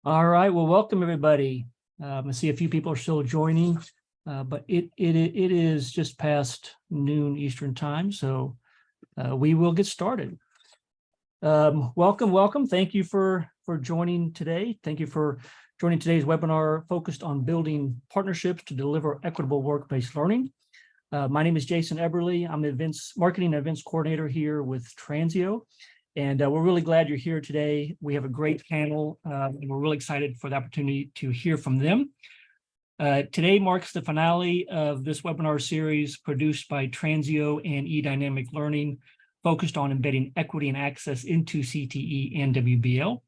All right, well, welcome everybody. I see a few people are still joining, but it is just past noon Eastern time, so we will get started. Welcome. Thank you for joining today. Thank you for joining today's webinar focused on building partnerships to deliver equitable work-based learning. My name is Jason Eberly. I'm the marketing and events coordinator here with Transeo. And we're really glad you're here today. We have a great panel, and we're really excited for the opportunity to hear from them. Today marks the finale of this webinar series produced by Transeo and eDynamic Learning, focused on embedding equity and access into CTE and WBL.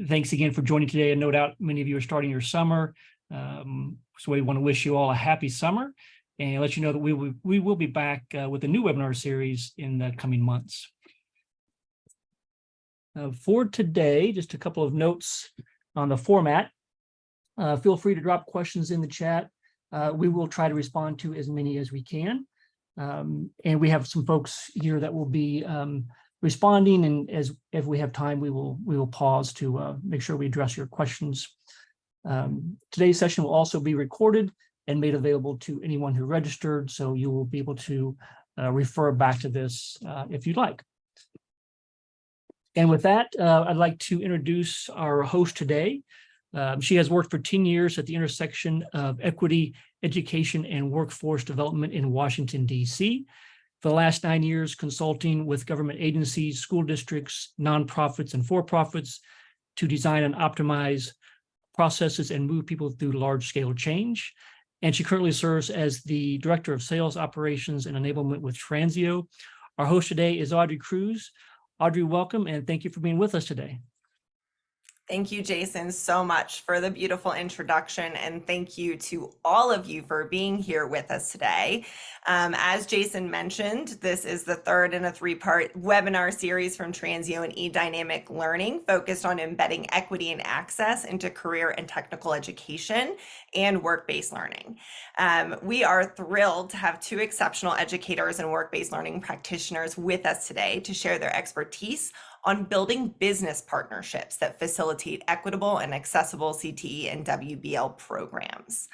Thanks again for joining today. And no doubt many of you are starting your summer. So we want to wish you all a happy summer and let you know that we will be back with a new webinar series in the coming months. For today, just a couple of notes on the format. Feel free to drop questions in the chat. We will try to respond to as many as we can. And we have some folks here that will be responding, and if we have time, we will pause to make sure we address your questions. Today's session will also be recorded and made available to anyone who registered, so you will be able to refer back to this if you'd like. And with that, I'd like to introduce our host today. She has worked for 10 years at the intersection of equity, education, and workforce development in Washington, D.C. For the last 9 years, consulting with government agencies, school districts, nonprofits, and for-profits to design and optimize processes and move people through large-scale change. And she currently serves as the Director of Sales Operations and Enablement with Transeo. Our host today is Audrey Cruz. Audrey, welcome, and thank you for being with us today. Thank you, Jason, so much for the beautiful introduction, and thank you to all of you for being here with us today. As Jason mentioned, this is the third in a three-part webinar series from Transeo and eDynamic Learning focused on embedding equity and access into career and technical education and work-based learning. We are thrilled to have two exceptional educators and work-based learning practitioners with us today to share their expertise on building business partnerships that facilitate equitable and accessible CTE and WBL programs.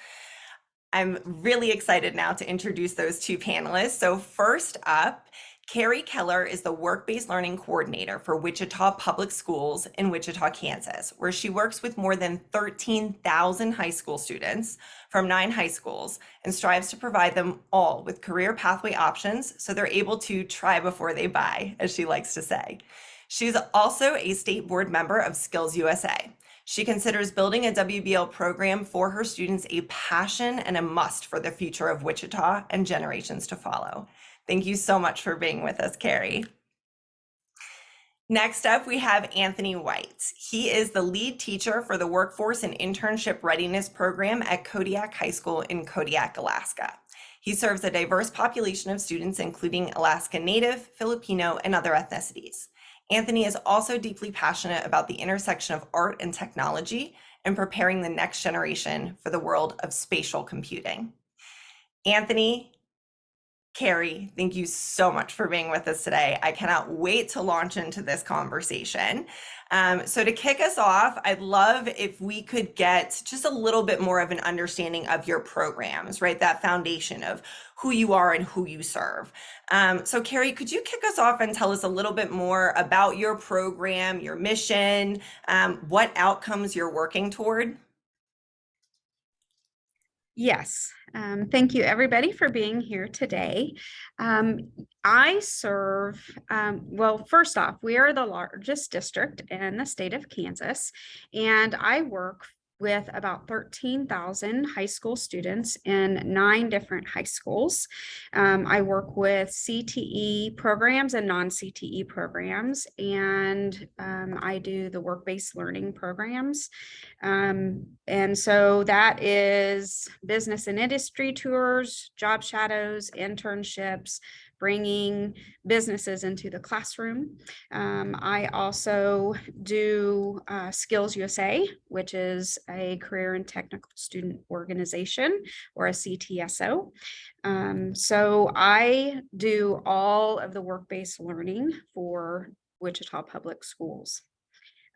I'm really excited now to introduce those two panelists. So first up, Carrie Keller is the Work-Based Learning Coordinator for Wichita Public Schools in Wichita, Kansas, where she works with more than 13,000 high school students from 9 high schools and strives to provide them all with career pathway options so they're able to try before they buy, as she likes to say. She's also a state board member of Skills USA. She considers building a WBL program for her students a passion and a must for the future of Wichita and generations to follow. Thank you so much for being with us, Carrie. Next up, we have Anthony White. He is the lead teacher for the Workforce and Internship Readiness Program at Kodiak High School in Kodiak, Alaska. He serves a diverse population of students, including Alaska Native, Filipino, and other ethnicities. Anthony is also deeply passionate about the intersection of art and technology and preparing the next generation for the world of spatial computing. Anthony, Carrie, thank you so much for being with us today. I cannot wait to launch into this conversation. So to kick us off, I'd love if we could get just a little bit more of an understanding of your programs, right? That foundation of who you are and who you serve. So Carrie, could you kick us off and tell us a little bit more about your program, your mission, what outcomes you're working toward? Yes, thank you everybody for being here today. I serve, well, first off, we are the largest district in the state of Kansas, and I work with about 13,000 high school students in 9 different high schools. I work with CTE programs and non-CTE programs, and I do the work-based learning programs. And so that is business and industry tours, job shadows, internships, bringing businesses into the classroom. I also do Skills USA, which is a career and technical student organization, or a CTSO. So I do all of the work-based learning for Wichita Public Schools.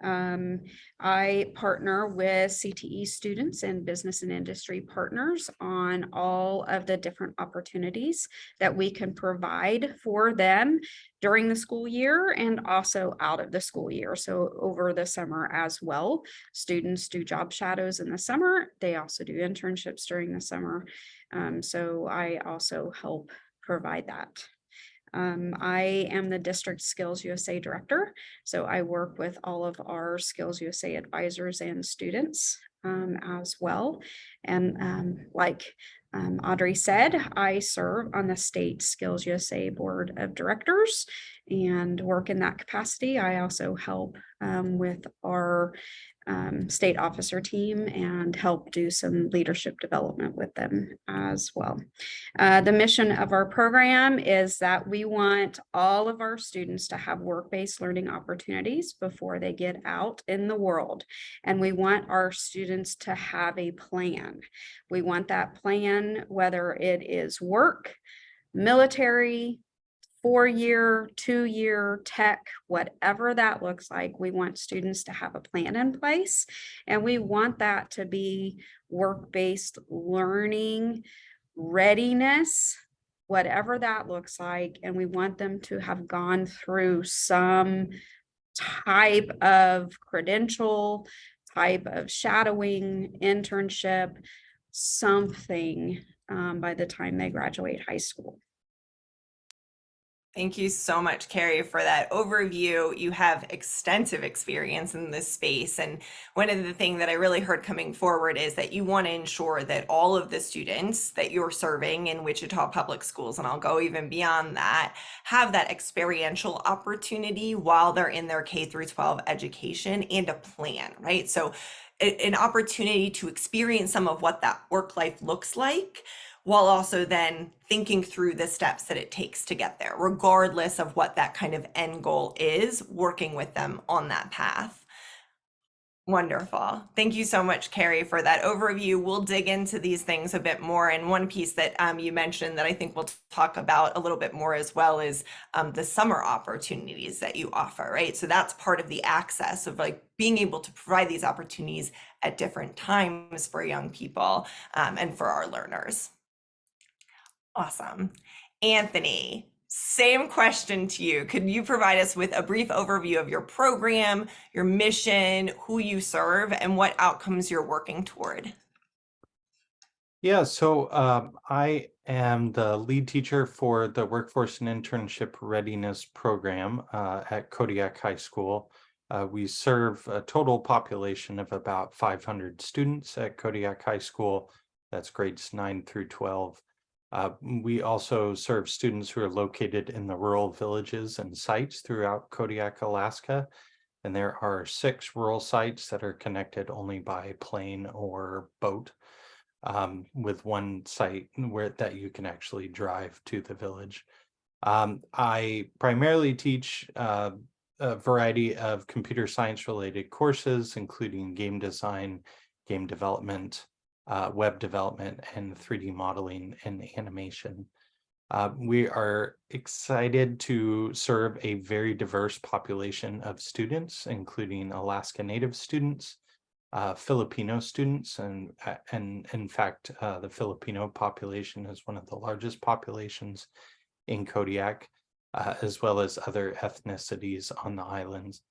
I partner with CTE students and business and industry partners on all of the different opportunities that we can provide for them during the school year and also out of the school year. So over the summer as well. Students do job shadows in the summer. They also do internships during the summer. So I also help provide that. I am the district Skills USA director. So I work with all of our Skills USA advisors and students as well. And like Audrey said, I serve on the state Skills USA board of directors and work in that capacity. I also help with our state officer team and help do some leadership development with them as well. The mission of our program is that we want all of our students to have work-based learning opportunities before they get out in the world. And we want our students to have a plan. We want that plan, whether it is work, military, 4-year, 2-year, tech, whatever that looks like, we want students to have a plan in place. And we want that to be work-based learning, readiness, whatever that looks like. And we want them to have gone through some type of credential, type of shadowing, internship, something by the time they graduate high school. Thank you so much, Carrie, for that overview. You have extensive experience in this space. And one of the things that I really heard coming forward is that you want to ensure that all of the students that you're serving in Wichita Public Schools, and I'll go even beyond that, have that experiential opportunity while they're in their K through 12 education and a plan, right? So an opportunity to experience some of what that work life looks like, while also then thinking through the steps that it takes to get there, regardless of what that kind of end goal is, working with them on that path. Wonderful. Thank you so much, Carrie, for that overview. We'll dig into these things a bit more. And one piece that you mentioned that I think we'll talk about a little bit more as well is the summer opportunities that you offer, right? So that's part of the access of like being able to provide these opportunities at different times for young people and for our learners. Awesome. Anthony, same question to you. Could you provide us with a brief overview of your program, your mission, who you serve, and what outcomes you're working toward? Yeah, so I am the lead teacher for the Workforce and Internship Readiness Program at Kodiak High School. We serve a total population of about 500 students at Kodiak High School. That's grades 9 through 12. We also serve students who are located in the rural villages and sites throughout Kodiak, Alaska. And there are 6 rural sites that are connected only by plane or boat, with one site that you can actually drive to the village. I primarily teach a variety of computer science related courses, including game design, game development, web development, and 3D modeling and animation. We are excited to serve a very diverse population of students, including Alaska Native students, Filipino students, and in fact, the Filipino population is one of the largest populations in Kodiak, as well as other ethnicities on the islands.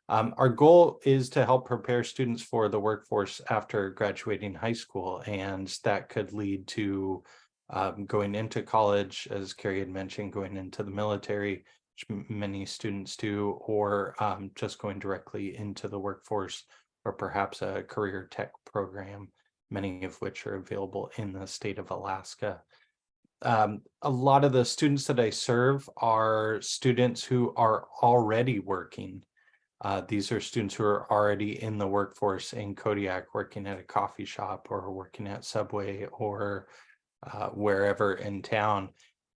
Our goal is to help prepare students for the workforce after graduating high school, and that could lead to going into college, as Carrie had mentioned, going into the military, which many students do, or just going directly into the workforce, or perhaps a career tech program, many of which are available in the state of Alaska. A lot of the students that I serve are students who are already working. These are students who are already in the workforce in Kodiak, working at a coffee shop or working at Subway or wherever in town.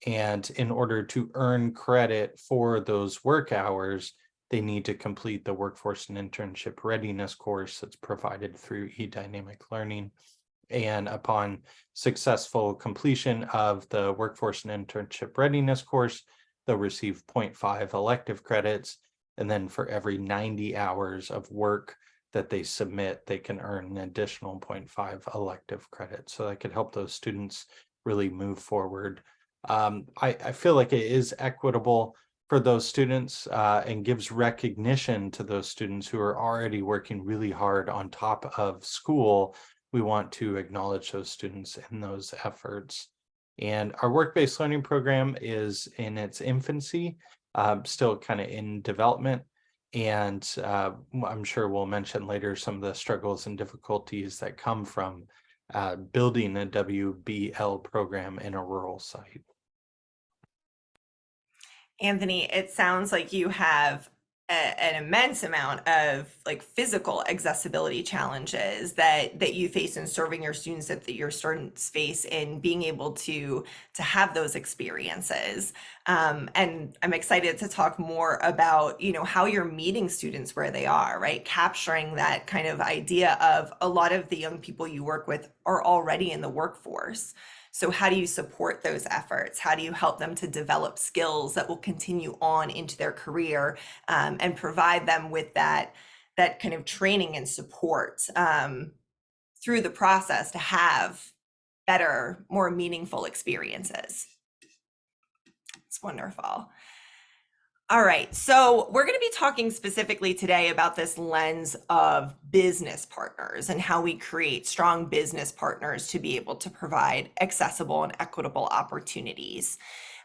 And in order to earn credit for those work hours, they need to complete the Workforce and Internship Readiness course that's provided through eDynamic Learning. And upon successful completion of the Workforce and Internship Readiness course, they'll receive 0.5 elective credits. And then for every 90 hours of work that they submit, they can earn an additional 0.5 elective credit. So that could help those students really move forward. I feel like it is equitable for those students and gives recognition to those students who are already working really hard on top of school. We want to acknowledge those students and those efforts. And our work-based learning program is in its infancy, still kind of in development. And I'm sure we'll mention later some of the struggles and difficulties that come from building a WBL program in a rural site. Anthony, it sounds like you have an immense amount of like physical accessibility challenges that you face in serving your students, that your students face in being able to have those experiences. And I'm excited to talk more about, you know, how you're meeting students where they are, right? Capturing that kind of idea of a lot of the young people you work with are already in the workforce. So how do you support those efforts? How do you help them to develop skills that will continue on into their career, and provide them with that kind of training and support through the process to have better, more meaningful experiences? It's wonderful. All right, so we're going to be talking specifically today about this lens of business partners and how we create strong business partners to be able to provide accessible and equitable opportunities.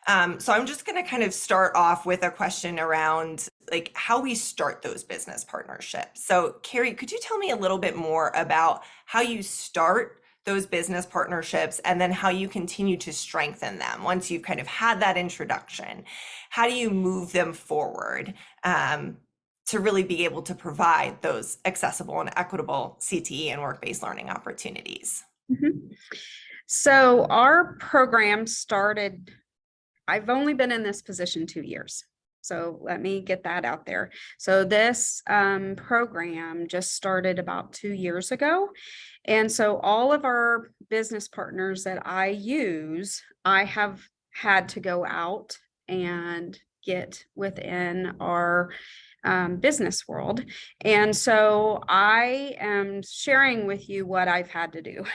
So I'm just going to kind of start off with a question around like how we start those business partnerships. So Carrie, could you tell me a little bit more about how you start those business partnerships and then how you continue to strengthen them once you've kind of had that introduction? How do you move them forward to really be able to provide those accessible and equitable CTE and work-based learning opportunities? Mhm. So our program started, I've only been in this position 2 years. So let me get that out there. So this program just started about 2 years ago. And so all of our business partners that I use, I have had to go out and get within our business world. And so I am sharing with you what I've had to do.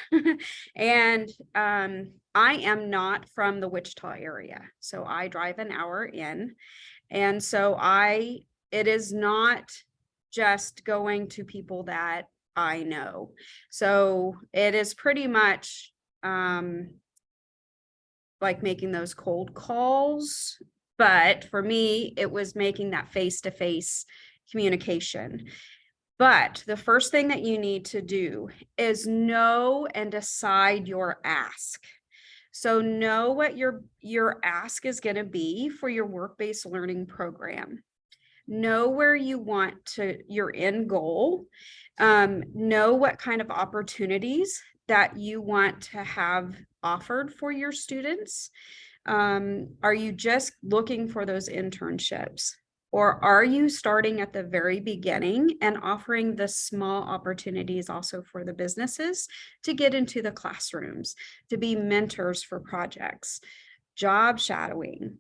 And I am not from the Wichita area. So I drive an hour in. And so it is not just going to people that I know. So it is pretty much like making those cold calls. But for me, it was making that face-to-face communication. But the first thing that you need to do is know and decide your ask. So know what your ask is going to be for your work-based learning program. Know where you want to, your end goal. Know what kind of opportunities that you want to have offered for your students. Are you just looking for those internships? Or are you starting at the very beginning and offering the small opportunities also for the businesses to get into the classrooms, to be mentors for projects, job shadowing,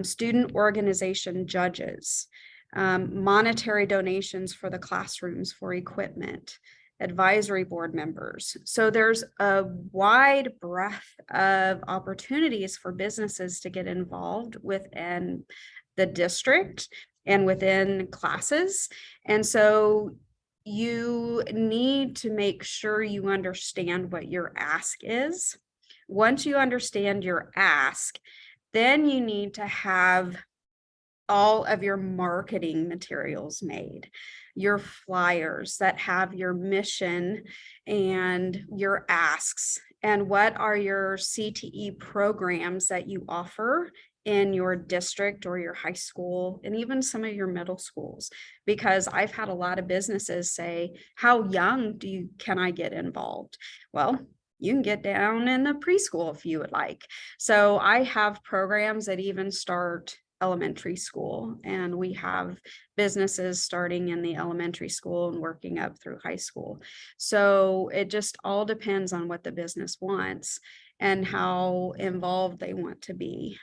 student organization judges, monetary donations for the classrooms for equipment, advisory board members. So there's a wide breadth of opportunities for businesses to get involved within the district and within classes. And so you need to make sure you understand what your ask is. Once you understand your ask, then you need to have all of your marketing materials made, your flyers that have your mission and your asks, and what are your CTE programs that you offer in your district or your high school, and even some of your middle schools. Because I've had a lot of businesses say, how young can I get involved? Well, you can get down in the preschool if you would like. So I have programs that even start elementary school, and we have businesses starting in the elementary school and working up through high school. So it just all depends on what the business wants and how involved they want to be.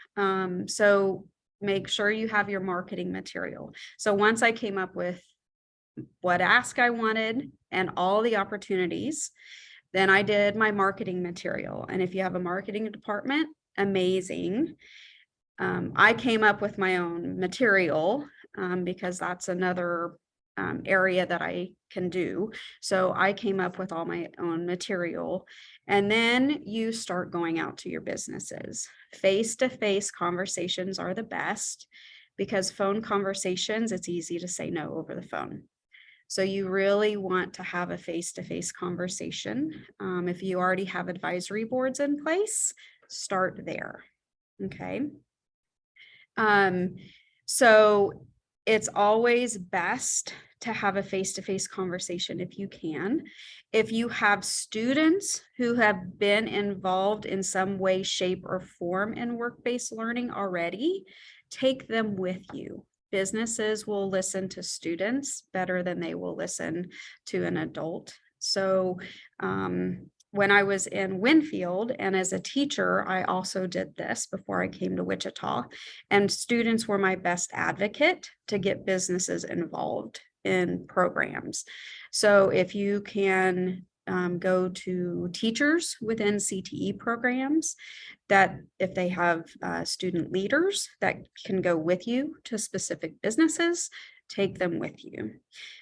So make sure you have your marketing material. So once I came up with what ask I wanted and all the opportunities, then I did my marketing material. And if you have a marketing department, amazing. I came up with my own material because that's another area that I can do. So I came up with all my own material. And then you start going out to your businesses. Face-to-face conversations are the best, because phone conversations, it's easy to say no over the phone. So you really want to have a face-to-face conversation. If you already have advisory boards in place, start there. Okay. So it's always best to have a face-to-face conversation if you can. If you have students who have been involved in some way, shape, or form in work-based learning already, take them with you. Businesses will listen to students better than they will listen to an adult. So when I was in Winfield and as a teacher, I also did this before I came to Wichita, and students were my best advocate to get businesses involved in programs. So if you can go to teachers within CTE programs, that if they have student leaders that can go with you to specific businesses, take them with you.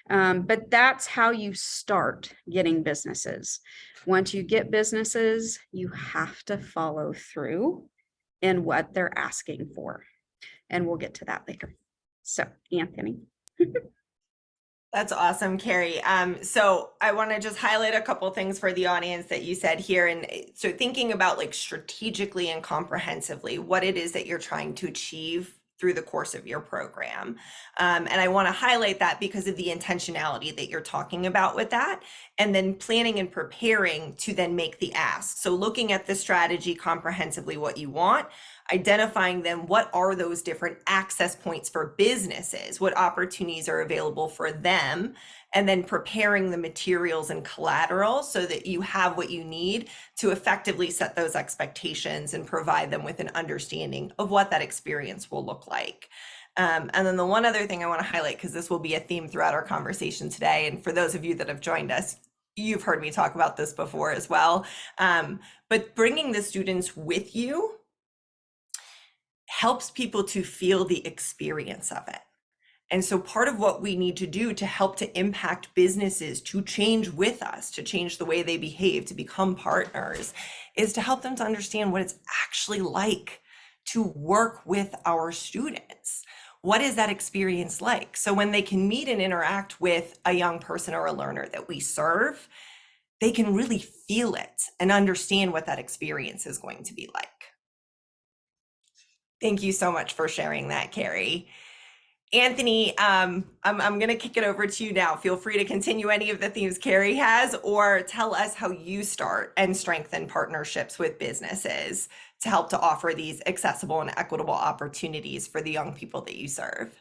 But that's how you start getting businesses. Once you get businesses, you have to follow through in what they're asking for. And we'll get to that later. So, Anthony. That's awesome, Carrie. So I want to just highlight a couple things for the audience that you said here. And so thinking about like strategically and comprehensively what it is that you're trying to achieve through the course of your program. And I want to highlight that because of the intentionality that you're talking about with that, and then planning and preparing to then make the ask. So looking at the strategy comprehensively, what you want, identifying then what are those different access points for businesses, what opportunities are available for them, and then preparing the materials and collateral so that you have what you need to effectively set those expectations and provide them with an understanding of what that experience will look like. And then the one other thing I want to highlight, because this will be a theme throughout our conversation today, and for those of you that have joined us, you've heard me talk about this before as well, but bringing the students with you helps people to feel the experience of it. And so part of what we need to do to help to impact businesses to change with us, to change the way they behave, to become partners, is to help them to understand what it's actually like to work with our students. What is that experience like? So when they can meet and interact with a young person or a learner that we serve, they can really feel it and understand what that experience is going to be like. Thank you so much for sharing that, Carrie. Anthony, I'm going to kick it over to you now. Feel free to continue any of the themes Carrie has, or tell us how you start and strengthen partnerships with businesses to help to offer these accessible and equitable opportunities for the young people that you serve.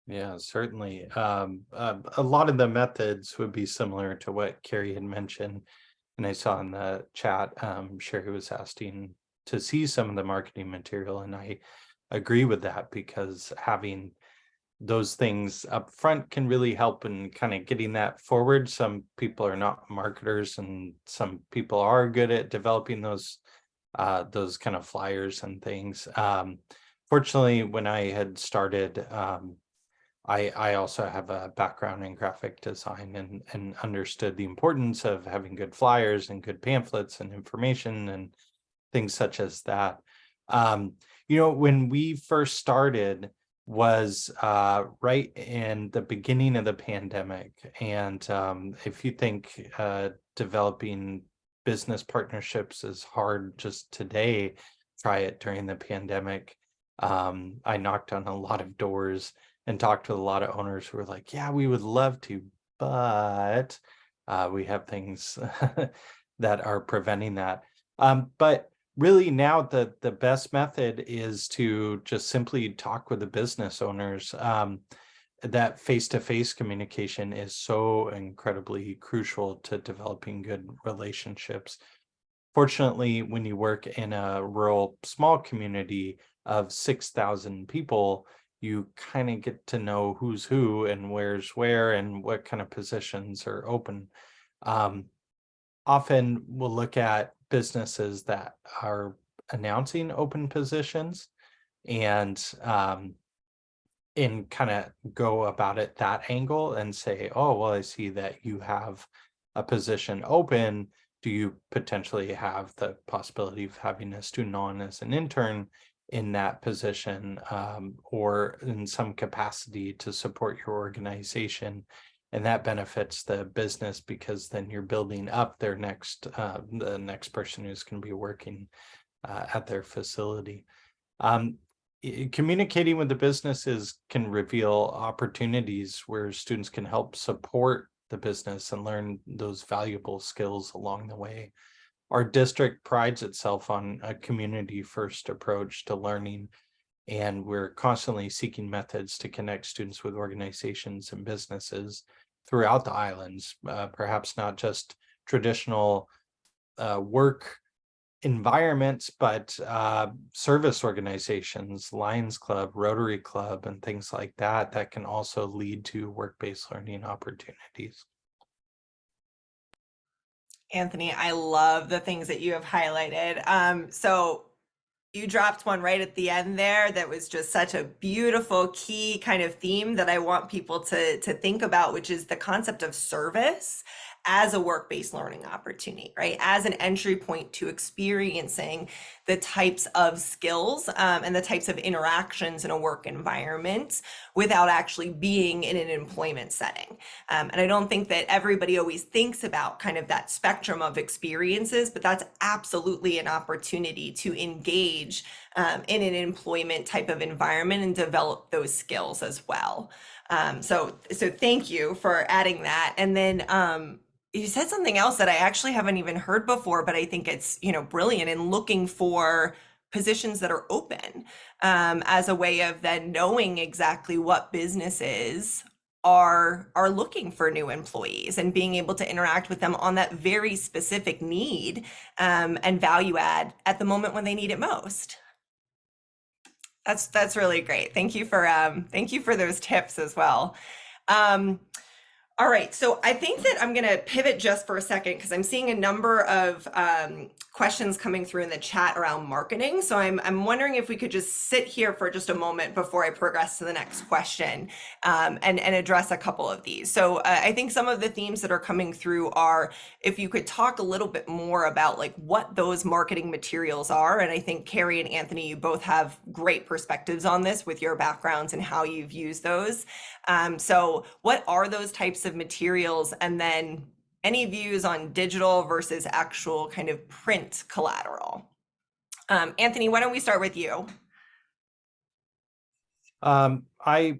Yeah, certainly. A lot of the methods would be similar to what Carrie had mentioned. And I saw in the chat, Sherry was asking to see some of the marketing material. And I agree with that, because having those things up front can really help in kind of getting that forward. Some people are not marketers, and some people are good at developing those kind of flyers and things. Fortunately, when I had started, I also have a background in graphic design and understood the importance of having good flyers and good pamphlets and information and things such as that. When we first started was right in the beginning of the pandemic. And if you think developing business partnerships is hard just today, try it during the pandemic. I knocked on a lot of doors and talked to a lot of owners who were like, yeah, we would love to, but we have things that are preventing that. But really now the best method is to just simply talk with the business owners. That face-to-face communication is so incredibly crucial to developing good relationships. Fortunately, when you work in a rural small community of 6,000 people, you kind of get to know who's who and where's where and what kind of positions are open. Often we'll look at businesses that are announcing open positions and kind of go about it that angle and say, oh, well, I see that you have a position open. Do you potentially have the possibility of having a student on as an intern in that position, or in some capacity to support your organization? And that benefits the business because then you're building up their the next person who's going to be working at their facility. Communicating with the businesses can reveal opportunities where students can help support the business and learn those valuable skills along the way. Our district prides itself on a community-first approach to learning, and we're constantly seeking methods to connect students with organizations and businesses throughout the islands, perhaps not just traditional work environments, but service organizations, Lions Club, Rotary Club, and things like that, that can also lead to work-based learning opportunities. Anthony, I love the things that you have highlighted. So you dropped one right at the end there that was just such a beautiful key kind of theme that I want people to think about, which is the concept of service as a work-based learning opportunity, right? As an entry point to experiencing the types of skills and the types of interactions in a work environment without actually being in an employment setting. And I don't think that everybody always thinks about kind of that spectrum of experiences, but that's absolutely an opportunity to engage in an employment type of environment and develop those skills as well. So thank you for adding that. And then you said something else that I actually haven't even heard before, but I think it's, brilliant in looking for positions that are open as a way of then knowing exactly what businesses are looking for new employees and being able to interact with them on that very specific need and value add at the moment when they need it most. That's really great. Thank you for those tips as well. All right, so I think that I'm going to pivot just for a second because I'm seeing a number of questions coming through in the chat around marketing. So I'm wondering if we could just sit here for just a moment before I progress to the next question and address a couple of these. So I think some of the themes that are coming through are if you could talk a little bit more about like what those marketing materials are. And I think Carrie and Anthony, you both have great perspectives on this with your backgrounds and how you've used those. So what are those types of materials, and then any views on digital versus actual kind of print collateral? Anthony, why don't we start with you? When I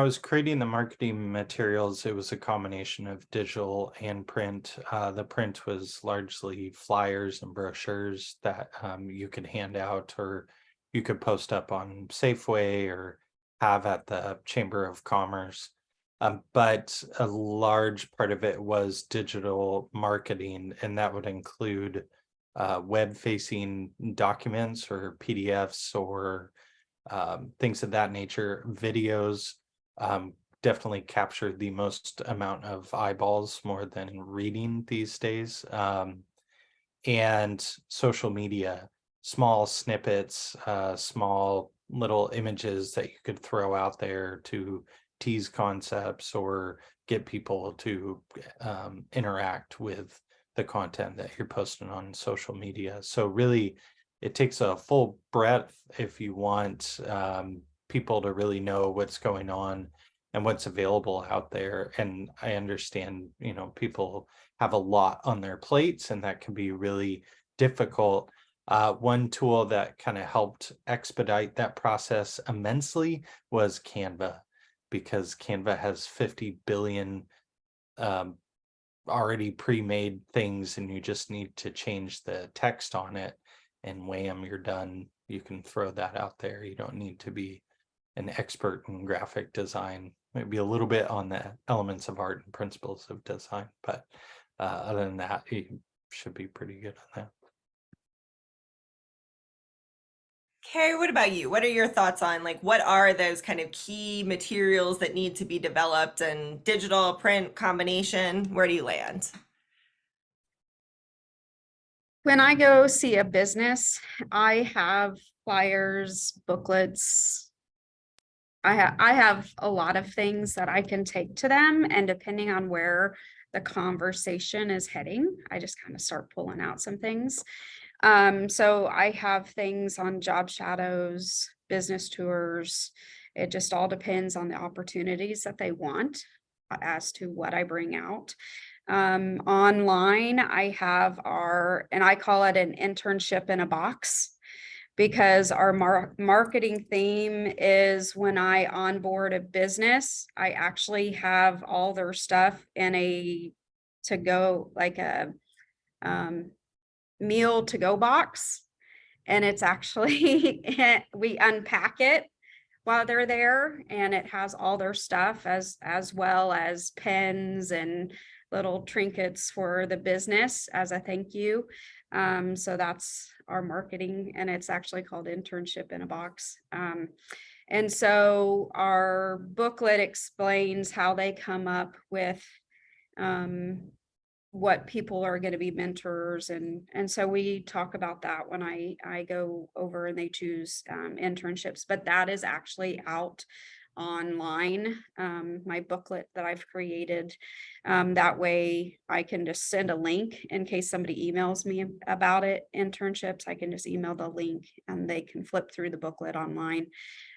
was creating the marketing materials, it was a combination of digital and print. The print was largely flyers and brochures that you could hand out, or you could post up on Safeway or have at the Chamber of Commerce. But a large part of it was digital marketing, and that would include web-facing documents or PDFs or things of that nature. Videos definitely capture the most amount of eyeballs, more than reading these days. And social media, small snippets, small little images that you could throw out there to tease concepts or get people to interact with the content that you're posting on social media. So really, it takes a full breadth if you want people to really know what's going on and what's available out there. And I understand, people have a lot on their plates, and that can be really difficult. One tool that kind of helped expedite that process immensely was Canva, because Canva has 50 billion already pre-made things, and you just need to change the text on it, and wham, you're done. You can throw that out there. You don't need to be an expert in graphic design, maybe a little bit on the elements of art and principles of design, but other than that, you should be pretty good on that. Carrie, what about you? What are your thoughts on like what are those kind of key materials that need to be developed, and digital print combination? Where do you land? When I go see a business, I have flyers, booklets. I have a lot of things that I can take to them, and depending on where the conversation is heading, I just kind of start pulling out some things. So I have things on job shadows, business tours. It just all depends on the opportunities that they want as to what I bring out. Online, I have and I call it an internship in a box, because our marketing theme is when I onboard a business, I actually have all their stuff in a to go, like a meal to go box. And it's actually, we unpack it while they're there, and it has all their stuff as well as pens and little trinkets for the business as a thank you. So that's our marketing, and it's actually called Internship in a Box. And so our booklet explains how they come up with what people are going to be mentors, and so we talk about that when I go over and they choose internships, but that is actually out online, my booklet that I've created. That way I can just send a link in case somebody emails me about it, internships. I can just email the link and they can flip through the booklet online.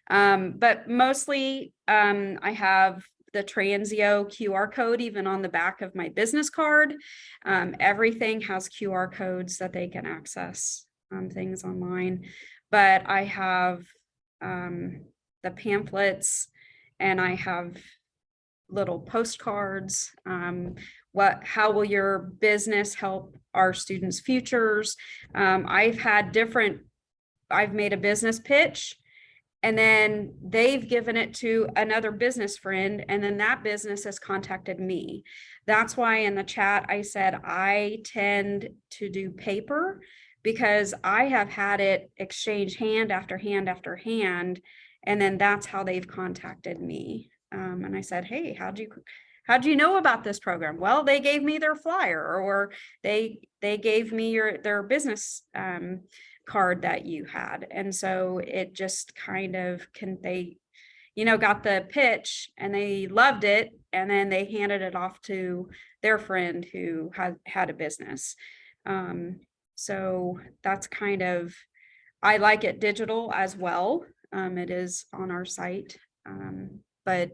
But mostly I have the Transeo QR code even on the back of my business card. Everything has QR codes that they can access things online. But I have the pamphlets, and I have little postcards. How will your business help our students' futures? I've made a business pitch, and then they've given it to another business friend, and then that business has contacted me. That's why in the chat I said I tend to do paper, because I have had it exchange hand after hand after hand, and then that's how they've contacted me. And I said, hey, how'd you know about this program? Well, they gave me their flyer, or they gave me their business card that you had. And so it just kind of they got the pitch and they loved it, and then they handed it off to their friend who had a business. So that's kind of, I like it digital as well. It is on our site, but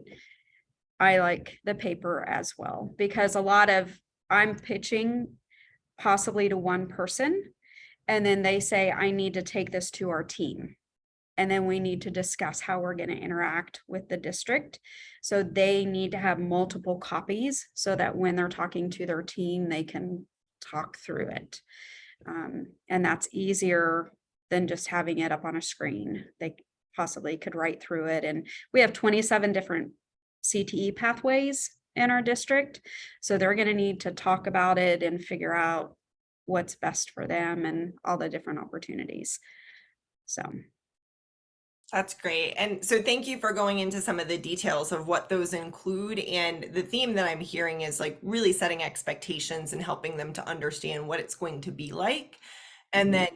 I like the paper as well, because I'm pitching possibly to one person, and then they say, I need to take this to our team. And then we need to discuss how we're going to interact with the district. So they need to have multiple copies so that when they're talking to their team, they can talk through it. And that's easier than just having it up on a screen. They possibly could write through it. And we have 27 different CTE pathways in our district. So they're going to need to talk about it and figure out what's best for them and all the different opportunities. So that's great. And so thank you for going into some of the details of what those include. And the theme that I'm hearing is like really setting expectations and helping them to understand what it's going to be like. And then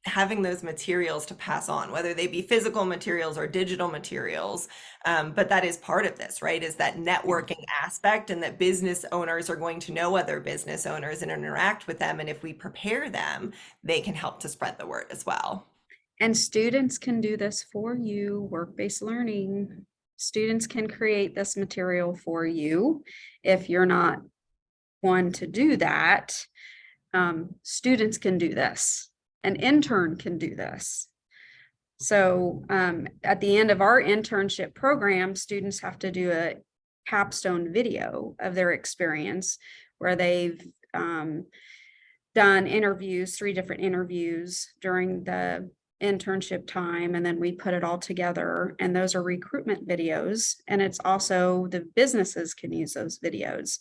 having those materials to pass on, whether they be physical materials or digital materials. But that is part of this, right? Is that networking aspect, and that business owners are going to know other business owners and interact with them. And if we prepare them, they can help to spread the word as well. And students can do this for you, work-based learning. Students can create this material for you. If you're not one to do that, students can do this. An intern can do this. So at the end of our internship program, students have to do a capstone video of their experience, where they've done interviews, 3 different interviews during the internship time, and then we put it all together, and those are recruitment videos. And it's also, the businesses can use those videos.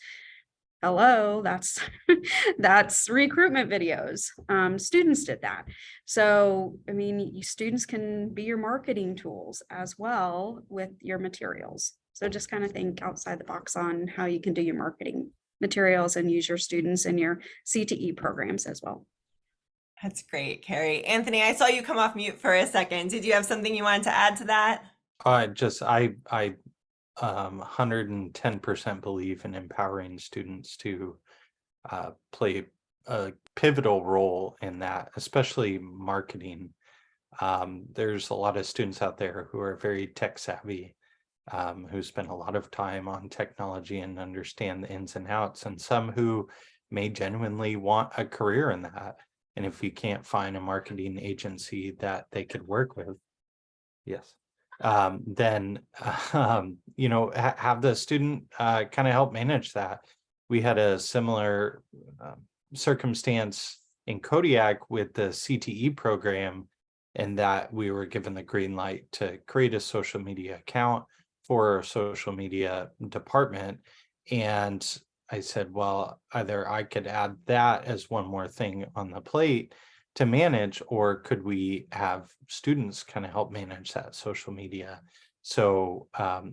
hello, that's that's recruitment videos. Students did that. So, I mean, students can be your marketing tools as well with your materials. So just kind of think outside the box on how you can do your marketing materials and use your students in your CTE programs as well. That's great, Carrie. Anthony, I saw you come off mute for a second. Did you have something you wanted to add to that? I 110% believe in empowering students to play a pivotal role in that, especially marketing. There's a lot of students out there who are very tech savvy, who spend a lot of time on technology and understand the ins and outs, and some who may genuinely want a career in that. And if you can't find a marketing agency that they could work with, yes, then have the student kind of help manage that. We had a similar circumstance in Kodiak with the CTE program, in that we were given the green light to create a social media account for our social media department. And I said, well, either I could add that as one more thing on the plate to manage, or could we have students kind of help manage that social media? So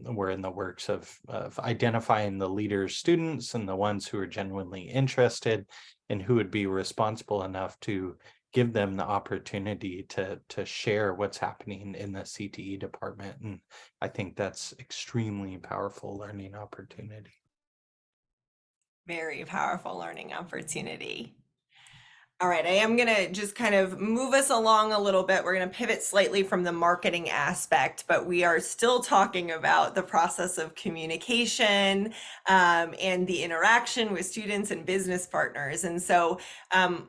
we're in the works of identifying the leaders, students, and the ones who are genuinely interested, and who would be responsible enough to give them the opportunity to share what's happening in the CTE department. And I think that's extremely powerful learning opportunity. Very powerful learning opportunity. All right, I am going to just kind of move us along a little bit. We're going to pivot slightly from the marketing aspect, but we are still talking about the process of communication and the interaction with students and business partners. And so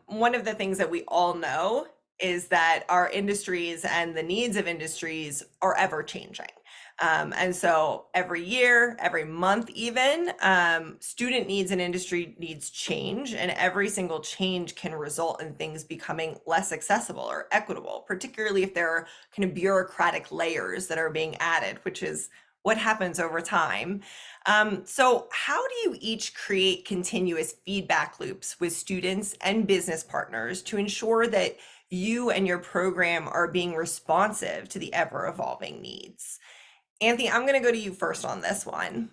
one of the things that we all know is that our industries and the needs of industries are ever changing. And so every year, every month even, student needs and industry needs change, and every single change can result in things becoming less accessible or equitable, particularly if there are kind of bureaucratic layers that are being added, which is what happens over time. So how do you each create continuous feedback loops with students and business partners to ensure that you and your program are being responsive to the ever-evolving needs? Anthony, I'm going to go to you first on this one.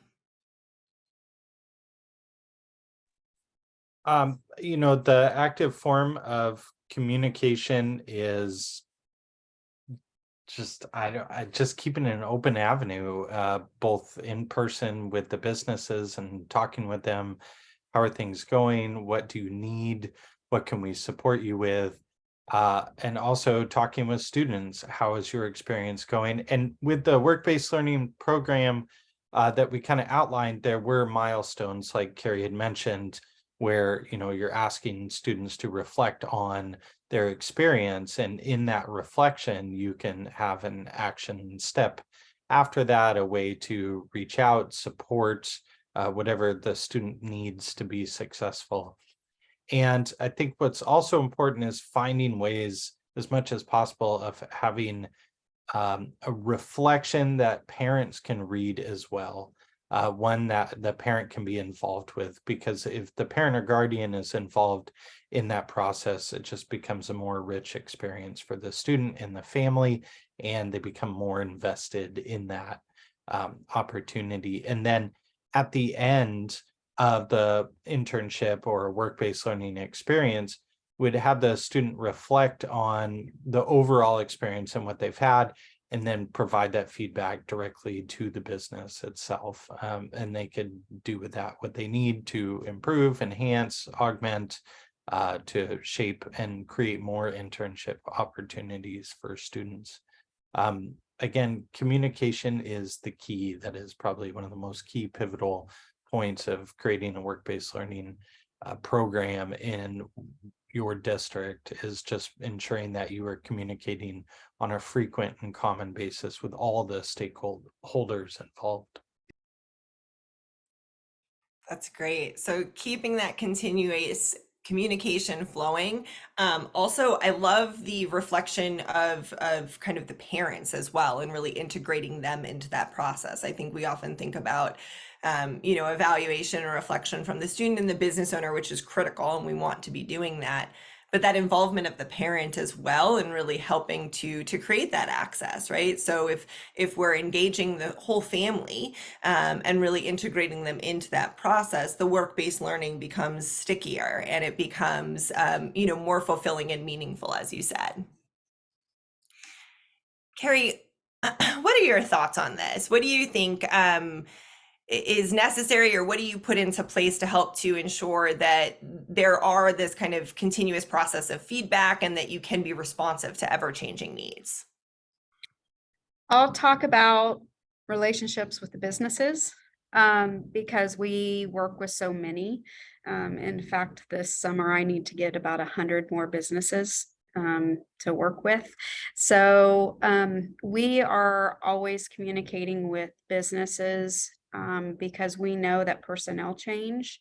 The active form of communication is just keeping an open avenue, both in person with the businesses and talking with them. How are things going? What do you need? What can we support you with? And also talking with students. How is your experience going? And with the work-based learning program that we kind of outlined, there were milestones, like Carrie had mentioned, where you're asking students to reflect on their experience, and in that reflection you can have an action step after that, a way to reach out, support whatever the student needs to be successful. And I think what's also important is finding ways as much as possible of having a reflection that parents can read as well. One that the parent can be involved with, because if the parent or guardian is involved in that process, it just becomes a more rich experience for the student and the family, and they become more invested in that opportunity. And then at the end of the internship or work-based learning experience, would have the student reflect on the overall experience and what they've had, and then provide that feedback directly to the business itself. And they could do with that what they need to improve, enhance, augment, to shape and create more internship opportunities for students. Again, communication is the key. That is probably one of the most key pivotal points of creating a work-based learning program in your district, is just ensuring that you are communicating on a frequent and common basis with all the stakeholders involved. That's great. So keeping that continuous communication flowing. Also, I love the reflection of kind of the parents as well, and really integrating them into that process. I think we often think about evaluation or reflection from the student and the business owner, which is critical, and we want to be doing that. But that involvement of the parent as well, and really helping to create that access, right? So if we're engaging the whole family and really integrating them into that process, the work-based learning becomes stickier, and it becomes more fulfilling and meaningful, as you said. Carrie, what are your thoughts on this? What do you think is necessary, or what do you put into place to help to ensure that there are this kind of continuous process of feedback and that you can be responsive to ever-changing needs? I'll talk about relationships with the businesses because we work with so many. In fact, this summer I need to get about 100 more businesses to work with. So we are always communicating with businesses because we know that personnel change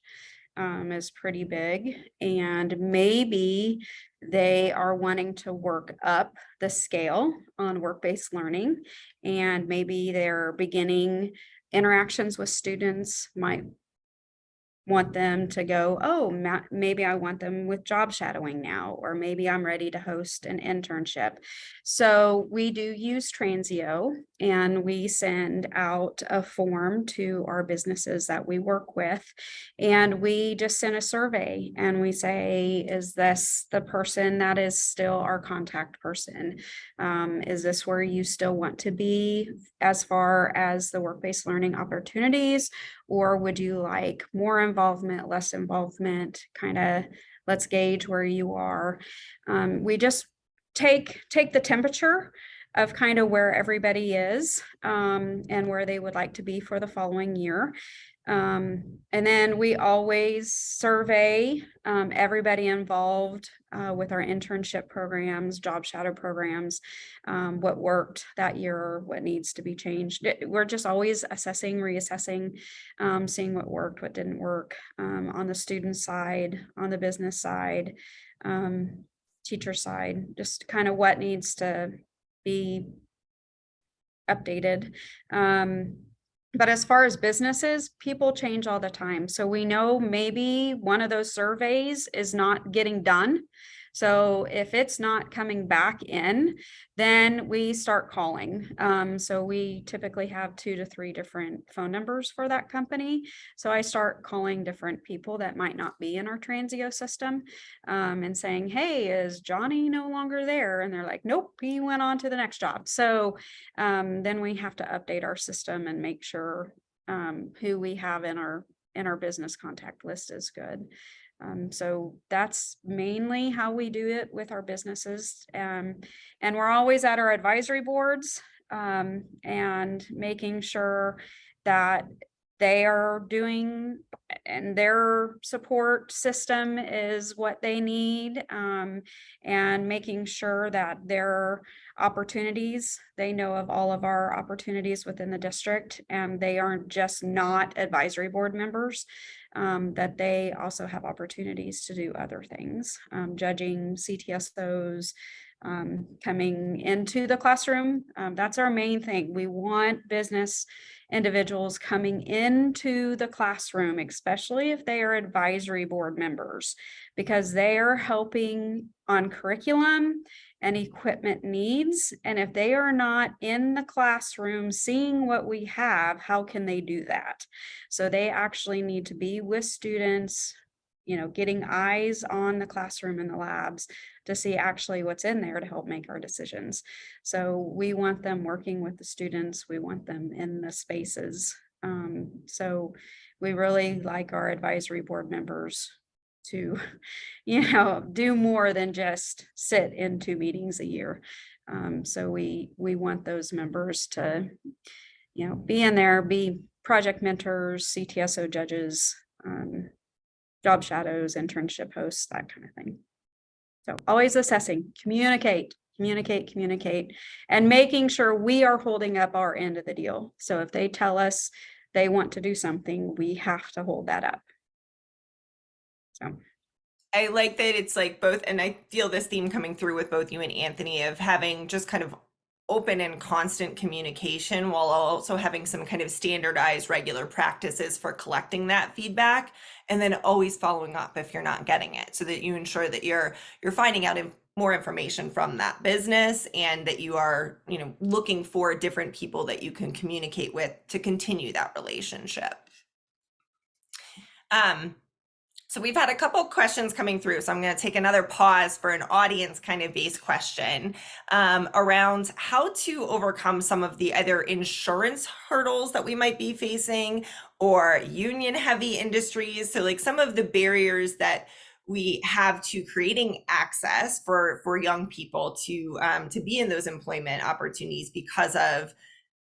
is pretty big, and maybe they are wanting to work up the scale on work-based learning, and maybe they're beginning interactions with students might want them to go, oh, maybe I want them with job shadowing now, or maybe I'm ready to host an internship. So we do use Transeo, and we send out a form to our businesses that we work with, and we just send a survey and we say, is this the person that is still our contact person? Is this where you still want to be as far as the work-based learning opportunities? Or would you like more involvement, less involvement? Kind of, let's gauge where you are. We just take the temperature of kind of where everybody is and where they would like to be for the following year. And then we always survey everybody involved with our internship programs, job shadow programs, what worked that year, what needs to be changed. We're just always assessing, reassessing, seeing what worked, what didn't work on the student side, on the business side, teacher side, just kind of what needs to be updated. But as far as businesses, people change all the time. So we know maybe one of those surveys is not getting done. So if it's not coming back in, then we start calling. So we typically have 2 to 3 different phone numbers for that company. So I start calling different people that might not be in our Transeo system and saying, hey, is Johnny no longer there? And they're like, nope, he went on to the next job. So then we have to update our system and make sure who we have in our business contact list is good. So that's mainly how we do it with our businesses. And we're always at our advisory boards and making sure that they are doing and their support system is what they need, and making sure that their opportunities, they know of all of our opportunities within the district, and they aren't just not advisory board members, that they also have opportunities to do other things, judging CTSOs, coming into the classroom. That's our main thing. We want business individuals coming into the classroom, especially if they are advisory board members, because they are helping on curriculum and equipment needs. And if they are not in the classroom seeing what we have, how can they do that? So they actually need to be with students, getting eyes on the classroom and the labs to see actually what's in there to help make our decisions. So we want them working with the students. We want them in the spaces. So we really like our advisory board members to, do more than just sit in 2 meetings a year. So we want those members to, be in there, be project mentors, CTSO judges, job shadows, internship hosts, that kind of thing. So always assessing, communicate, and making sure we are holding up our end of the deal. So if they tell us they want to do something, we have to hold that up. So I like that it's like both, and I feel this theme coming through with both you and Anthony, of having just kind of open and constant communication while also having some kind of standardized regular practices for collecting that feedback, and then always following up if you're not getting it, so that you ensure that you're finding out more information from that business, and that you are, you know, looking for different people that you can communicate with to continue that relationship. So we've had a couple questions coming through, so I'm going to take another pause for an audience kind of based question around how to overcome some of the either insurance hurdles that we might be facing or union heavy industries. So like some of the barriers that we have to creating access for young people to be in those employment opportunities because of,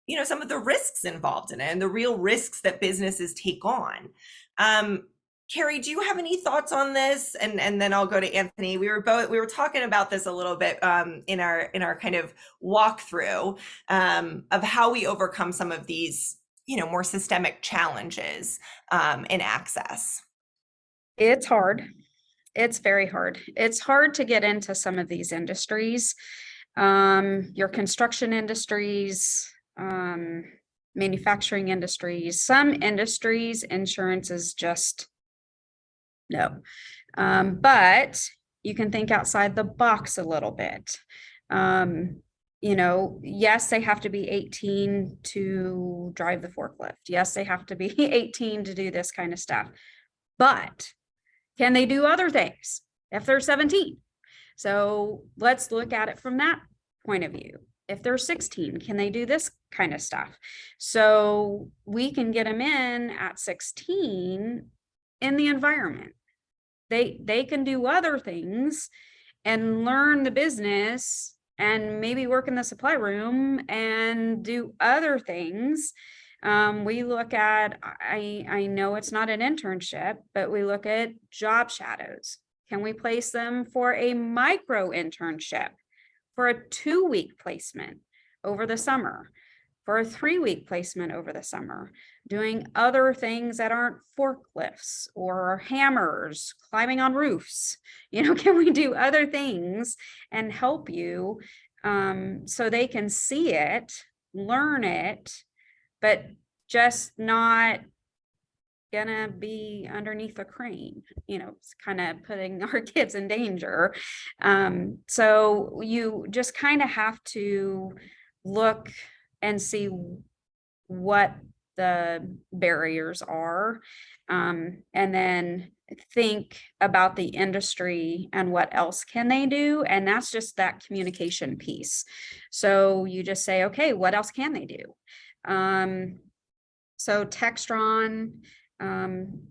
you know, some of the risks involved in it and the real risks that businesses take on. Carrie, do you have any thoughts on this? And then I'll go to Anthony. We were talking about this a little bit in our kind of walkthrough of how we overcome some of these, you know, more systemic challenges in access. It's hard. It's very hard. It's hard to get into some of these industries, your construction industries, manufacturing industries. Some industries, insurance is just no. But you can think outside the box a little bit. You know, yes, they have to be 18 to drive the forklift. Yes, they have to be 18 to do this kind of stuff. But can they do other things if they're 17? So let's look at it from that point of view. If they're 16, can they do this kind of stuff? So we can get them in at 16 in the environment. They can do other things and learn the business and maybe work in the supply room and do other things. We look at, I know it's not an internship, but we look at job shadows. Can we place them for a micro internship, for a 2-week placement over the summer, for a 3-week placement over the summer, doing other things that aren't forklifts or hammers, climbing on roofs? You know, can we do other things and help you so they can see it, learn it, but just not gonna be underneath a crane? You know, it's kind of putting our kids in danger. So you just kind of have to look and see what the barriers are, and then think about the industry and what else can they do. And that's just that communication piece. So you just say, okay, what else can they do? So Textron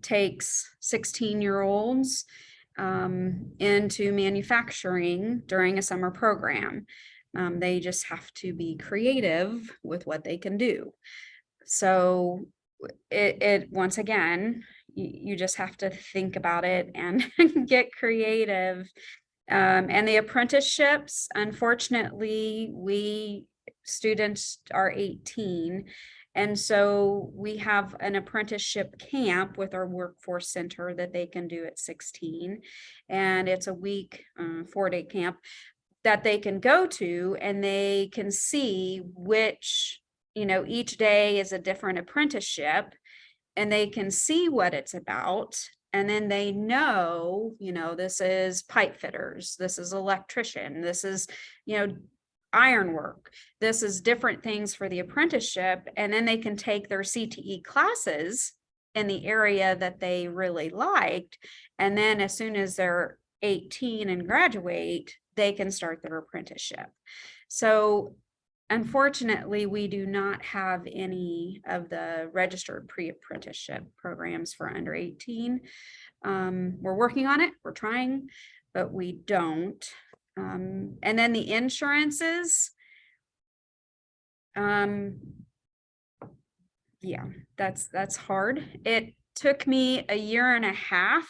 takes 16-year-olds into manufacturing during a summer program. They just have to be creative with what they can do. So it once again, you just have to think about it and get creative. And the apprenticeships, unfortunately, we students are 18. And so we have an apprenticeship camp with our workforce center that they can do at 16. And it's a week, 4-day camp that they can go to, and they can see which, you know, each day is a different apprenticeship, and they can see what it's about. And then they know, you know, this is pipe fitters, this is electrician, this is, you know, ironwork, this is different things for the apprenticeship. And then they can take their CTE classes in the area that they really liked. And then as soon as they're 18 and graduate, they can start their apprenticeship. So unfortunately, we do not have any of the registered pre-apprenticeship programs for under 18. We're working on it, we're trying, but we don't. And then the insurances, yeah, that's hard. It took me 1.5 years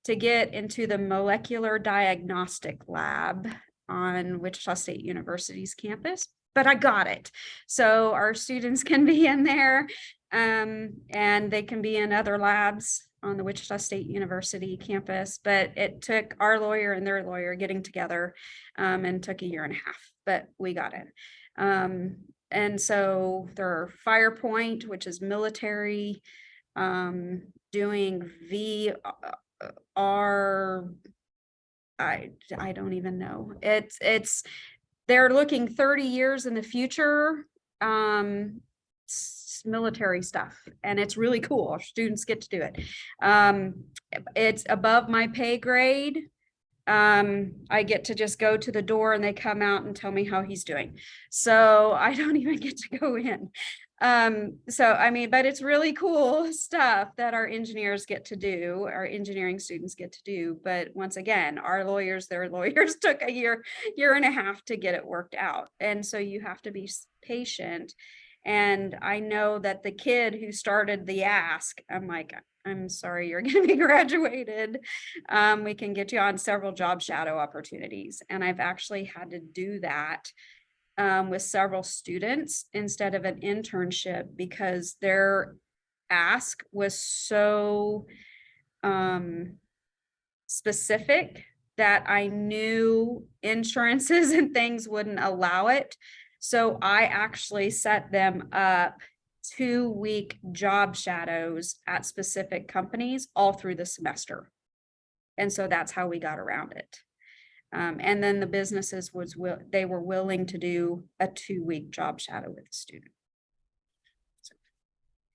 to get into the molecular diagnostic lab on Wichita State University's campus, but I got it. So our students can be in there, and they can be in other labs on the Wichita State University campus, but it took our lawyer and their lawyer getting together, and took 1.5 years, but we got it. And so they're Firepoint, which is military, doing VR. I don't even know. They're looking 30 years in the future, military stuff, and it's really cool. Our students get to do it. It's above my pay grade. I get to just go to the door and they come out and tell me how he's doing. So I don't even get to go in. So I mean, but it's really cool stuff that our engineers get to do, our engineering students get to do. But once again, their lawyers took a year and a half to get it worked out. And so you have to be patient. And I know that the kid who started the ask, I'm like, I'm sorry, you're going to be graduated. We can get you on several job shadow opportunities. And I've actually had to do that with several students instead of an internship because their ask was so specific that I knew insurances and things wouldn't allow it. So I actually set them up 2-week job shadows at specific companies all through the semester. And so that's how we got around it. And then the businesses they were willing to do a 2-week job shadow with a student.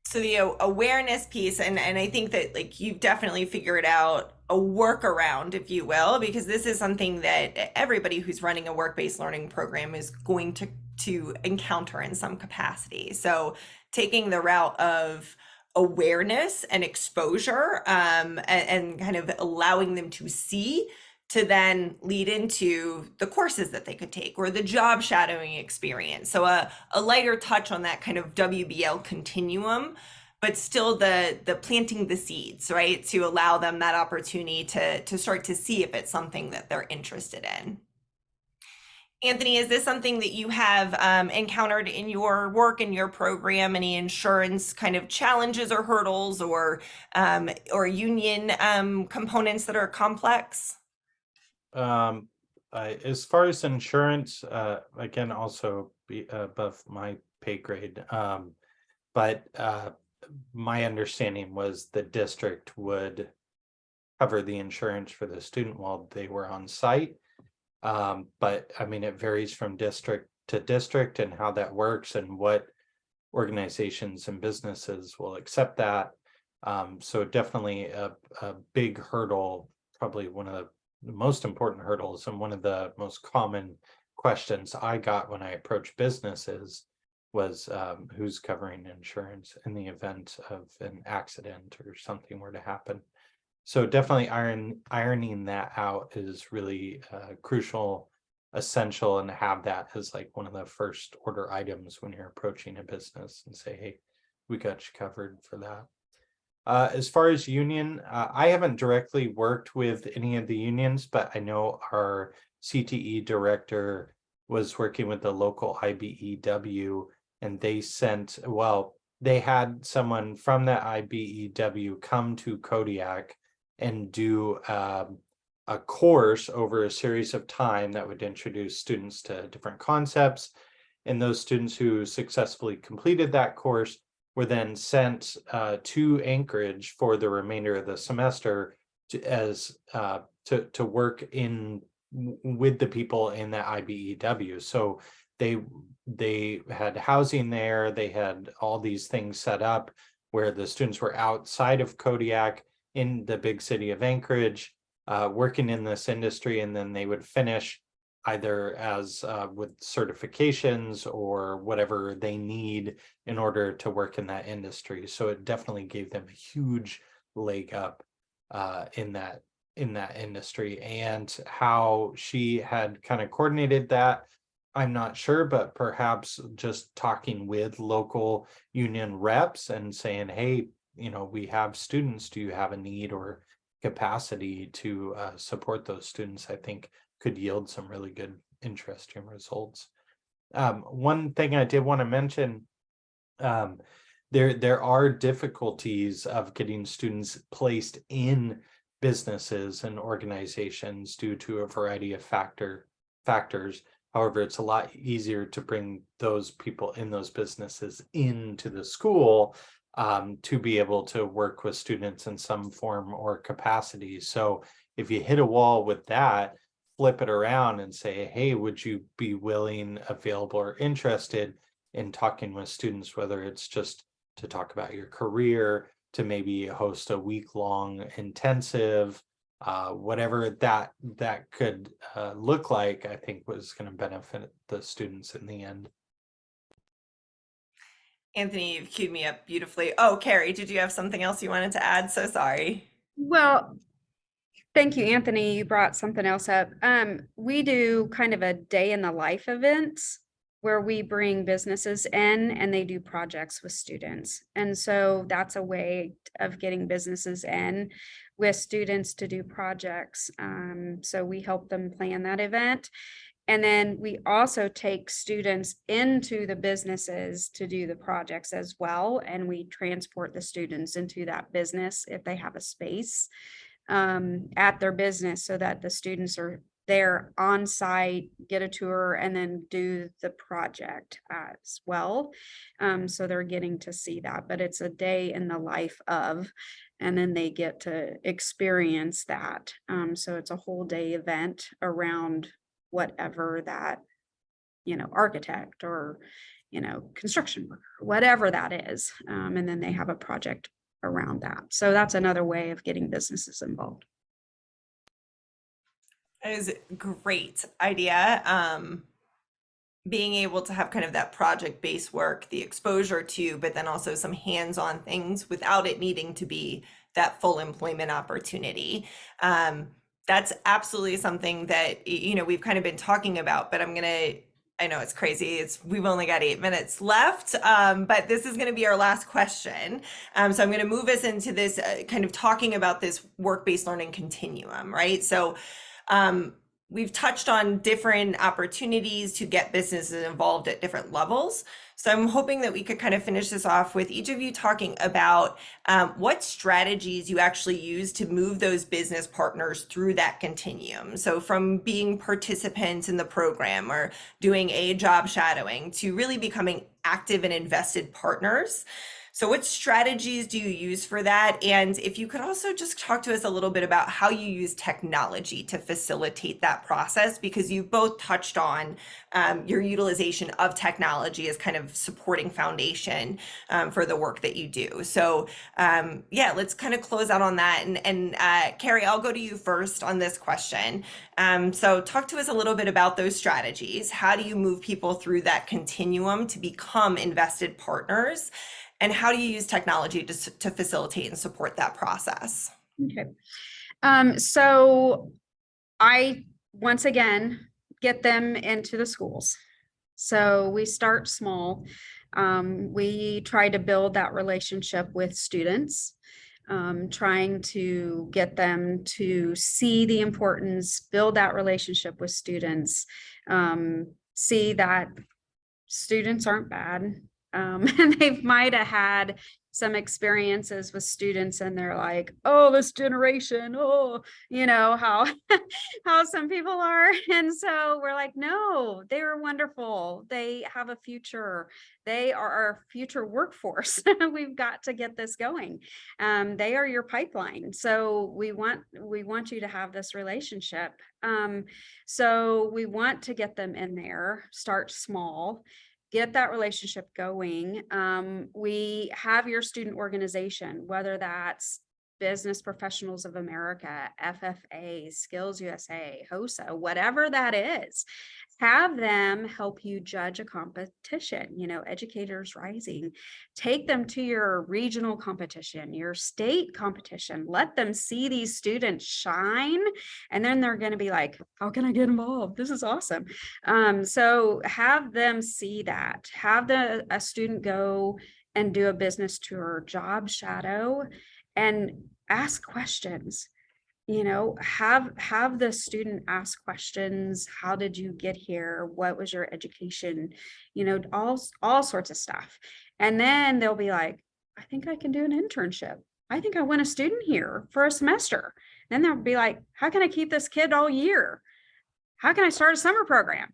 So the awareness piece, and I think that like you've definitely figured out a workaround, if you will, because this is something that everybody who's running a work-based learning program is going to encounter in some capacity. So taking the route of awareness and exposure, and kind of allowing them to see, to then lead into the courses that they could take or the job shadowing experience. So a lighter touch on that kind of WBL continuum, but still the planting the seeds, right? To allow them that opportunity to start to see if it's something that they're interested in. Anthony, is this something that you have encountered in your work, in your program, any insurance kind of challenges or hurdles or union components that are complex? As far as insurance, again, also be above my pay grade. But my understanding was the district would cover the insurance for the student while they were on site. But I mean, it varies from district to district and how that works and what organizations and businesses will accept that. So definitely a big hurdle, probably one of the most important hurdles and one of the most common questions I got when I approached businesses was who's covering insurance in the event of an accident or something were to happen. So definitely ironing that out is really crucial, essential, and have that as like one of the first order items when you're approaching a business and say, hey, we got you covered for that. As far as union, I haven't directly worked with any of the unions, but I know our CTE director was working with the local IBEW, and they had someone from that IBEW come to Kodiak and do a course over a series of time that would introduce students to different concepts. And those students who successfully completed that course were then sent to Anchorage for the remainder of the semester to work with the people in the IBEW. So they had housing there, they had all these things set up where the students were outside of Kodiak in the big city of Anchorage, working in this industry, and then they would finish either as with certifications or whatever they need in order to work in that industry. So it definitely gave them a huge leg up in that industry. And how she had kind of coordinated that, I'm not sure, but perhaps just talking with local union reps and saying, hey, we have students, do you have a need or capacity to support those students, I think could yield some really good, interesting results. One thing I did want to mention, there are difficulties of getting students placed in businesses and organizations due to a variety of factors. However, it's a lot easier to bring those people in those businesses into the school to be able to work with students in some form or capacity. So if you hit a wall with that, flip it around and say, hey, would you be willing, available, or interested in talking with students, whether it's just to talk about your career, to maybe host a week-long intensive, whatever that could look like, I think was going to benefit the students in the end. Anthony, you've queued me up beautifully. Oh, Carrie, did you have something else you wanted to add? So sorry. Well, thank you, Anthony. You brought something else up. We do kind of a day in the life events where we bring businesses in and they do projects with students. And so that's a way of getting businesses in with students to do projects. So we help them plan that event. And then we also take students into the businesses to do the projects as well. And we transport the students into that business if they have a space at their business, so that the students are there on site, get a tour, and then do the project as well. So they're getting to see that, but it's a day in the life of, and then they get to experience that. So it's a whole day event around whatever that, architect or, construction worker, whatever that is. And then they have a project around that. So that's another way of getting businesses involved. That is a great idea. Being able to have kind of that project-based work, the exposure to, but then also some hands-on things without it needing to be that full employment opportunity. That's absolutely something that, we've kind of been talking about, but I know it's crazy. We've only got 8 minutes left, but this is going to be our last question. So I'm going to move us into this kind of talking about this work-based learning continuum, right? So we've touched on different opportunities to get businesses involved at different levels. So I'm hoping that we could kind of finish this off with each of you talking about what strategies you actually use to move those business partners through that continuum. So from being participants in the program or doing a job shadowing to really becoming active and invested partners. So what strategies do you use for that? And if you could also just talk to us a little bit about how you use technology to facilitate that process, because you both touched on your utilization of technology as kind of supporting foundation for the work that you do. So yeah, let's kind of close out on that. And Carrie, I'll go to you first on this question. So talk to us a little bit about those strategies. How do you move people through that continuum to become invested partners? And how do you use technology to facilitate and support that process? Okay. So I, once again, get them into the schools. So we start small. We try to build that relationship with students, trying to get them to see the importance, build that relationship with students, see that students aren't bad. And they might have had some experiences with students and they're like, oh, this generation, oh, how how some people are. And so we're like, no, they are wonderful. They have a future. They are our future workforce. We've got to get this going. They are your pipeline. So we want you to have this relationship. So we want to get them in there, start small, get that relationship going. We have your student organization, whether that's Business Professionals of America, FFA, Skills USA, HOSA, whatever that is. Have them help you judge a competition, Educators Rising. Take them to your regional competition, your state competition. Let them see these students shine. And then they're going to be like, how can I get involved? This is awesome. So have them see that. Have a student go and do a business tour, job shadow, and ask questions. Have the student ask questions. How did you get here? What was your education? All sorts of stuff. And then they'll be like, I think I can do an internship. I think I want a student here for a semester. Then they'll be like, how can I keep this kid all year? How can I start a summer program?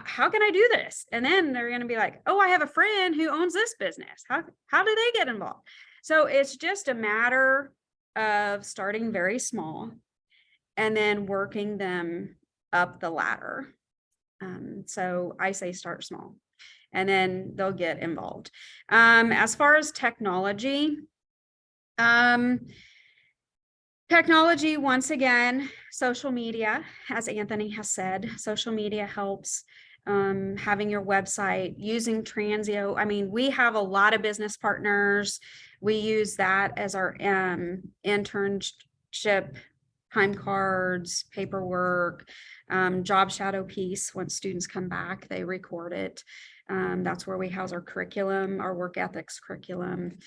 how can I do this? And then they're going to be like, oh, I have a friend who owns this business. How do they get involved? So it's just a matter of starting very small and then working them up the ladder. So I say start small and then they'll get involved. As far as technology, once again, social media, as Anthony has said, social media helps. Having your website, using Transeo. I mean, we have a lot of business partners. We use that as our internship time cards, paperwork, job shadow piece. Once students come back, they record it. That's where we house our curriculum, our work ethics curriculum.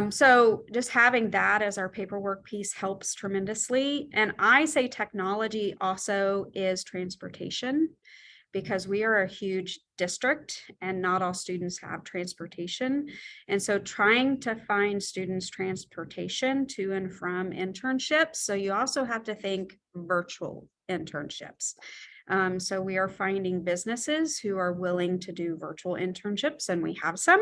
So just having that as our paperwork piece helps tremendously. And I say technology also is transportation, because we are a huge district and not all students have transportation. And so trying to find students transportation to and from internships. So you also have to think virtual internships. So we are finding businesses who are willing to do virtual internships, and we have some.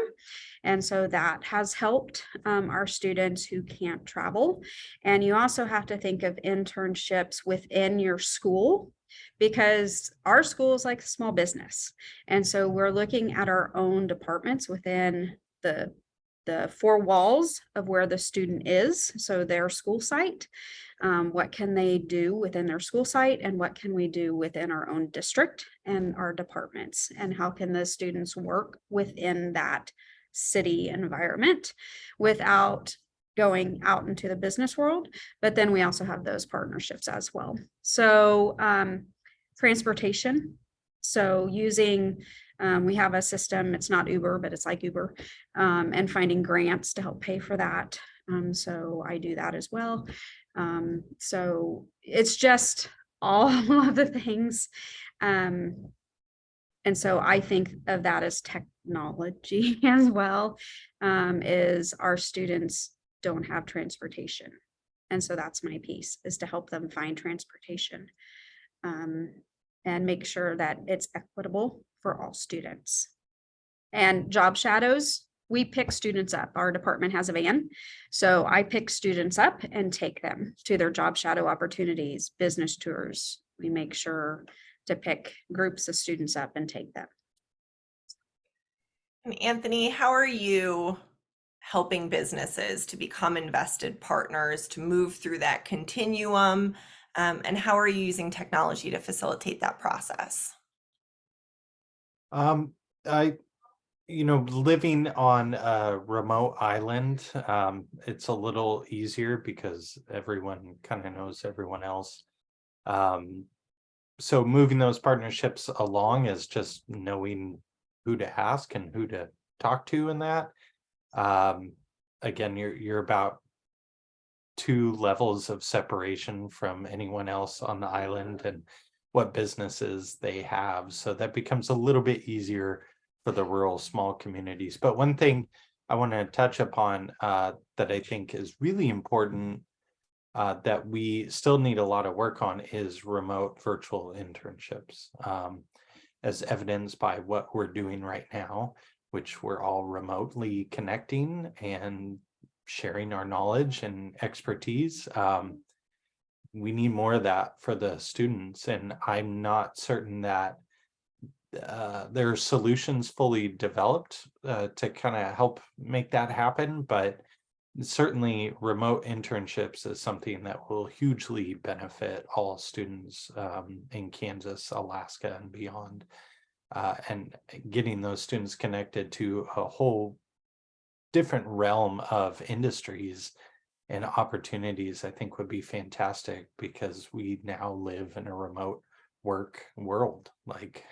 And so that has helped our students who can't travel. And you also have to think of internships within your school, because our school is like a small business. And so we're looking at our own departments within the four walls of where the student is. So their school site, what can they do within their school site, and what can we do within our own district and our departments, and how can the students work within that city environment without going out into the business world. But then we also have those partnerships as well. So transportation. So using, we have a system, it's not Uber, but it's like Uber, and finding grants to help pay for that. So I do that as well. So it's just all of the things. And so I think of that as technology as well, is our students don't have transportation. And so that's my piece, is to help them find transportation, and make sure that it's equitable for all students. And job shadows, we pick students up. Our department has a van. So I pick students up and take them to their job shadow opportunities, business tours. We make sure to pick groups of students up and take them. And Anthony, how are you helping businesses to become invested partners, to move through that continuum? And how are you using technology to facilitate that process? Living on a remote island, it's a little easier because everyone kind of knows everyone else. So moving those partnerships along is just knowing who to ask and who to talk to in that. Again, you're about 2 levels of separation from anyone else on the island and what businesses they have. So that becomes a little bit easier for the rural small communities. But one thing I want to touch upon that I think is really important, that we still need a lot of work on, is remote virtual internships, as evidenced by what we're doing right now, which we're all remotely connecting and sharing our knowledge and expertise. We need more of that for the students, and I'm not certain that there are solutions fully developed to kind of help make that happen, but certainly remote internships is something that will hugely benefit all students in Kansas, Alaska, and beyond. And getting those students connected to a whole different realm of industries and opportunities, I think, would be fantastic, because we now live in a remote work world. Like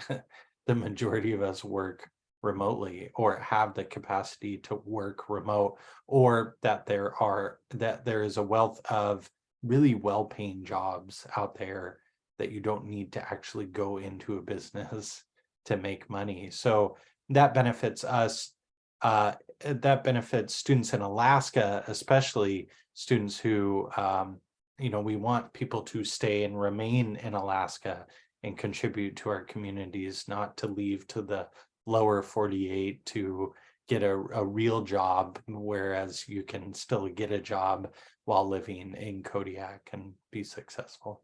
the majority of us work remotely, or have the capacity to work remote, or that there is a wealth of really well-paying jobs out there that you don't need to actually go into a business to make money. So that benefits us. That benefits students in Alaska, especially students who, we want people to stay and remain in Alaska and contribute to our communities, not to leave to the lower 48 to get a real job, whereas you can still get a job while living in Kodiak and be successful.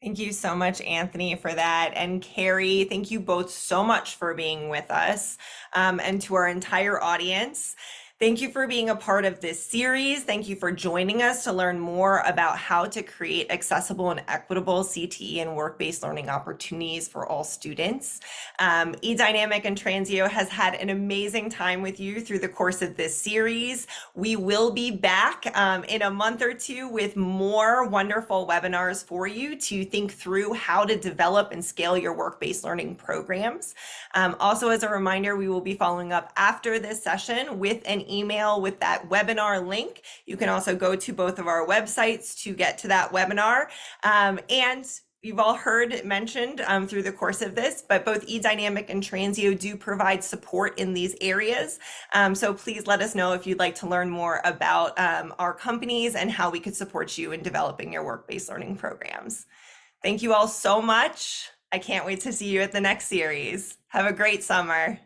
Thank you so much, Anthony, for that. And Carrie, thank you both so much for being with us. And to our entire audience, thank you for being a part of this series. Thank you for joining us to learn more about how to create accessible and equitable CTE and work-based learning opportunities for all students. eDynamic and Transeo has had an amazing time with you through the course of this series. We will be back in a month or two with more wonderful webinars for you to think through how to develop and scale your work-based learning programs. Also, as a reminder, we will be following up after this session with an email with that webinar link. You can also go to both of our websites to get to that webinar. And you've all heard it mentioned through the course of this, but both eDynamic and Transeo do provide support in these areas. So please let us know if you'd like to learn more about our companies and how we could support you in developing your work-based learning programs. Thank you all so much. I can't wait to see you at the next series. Have a great summer.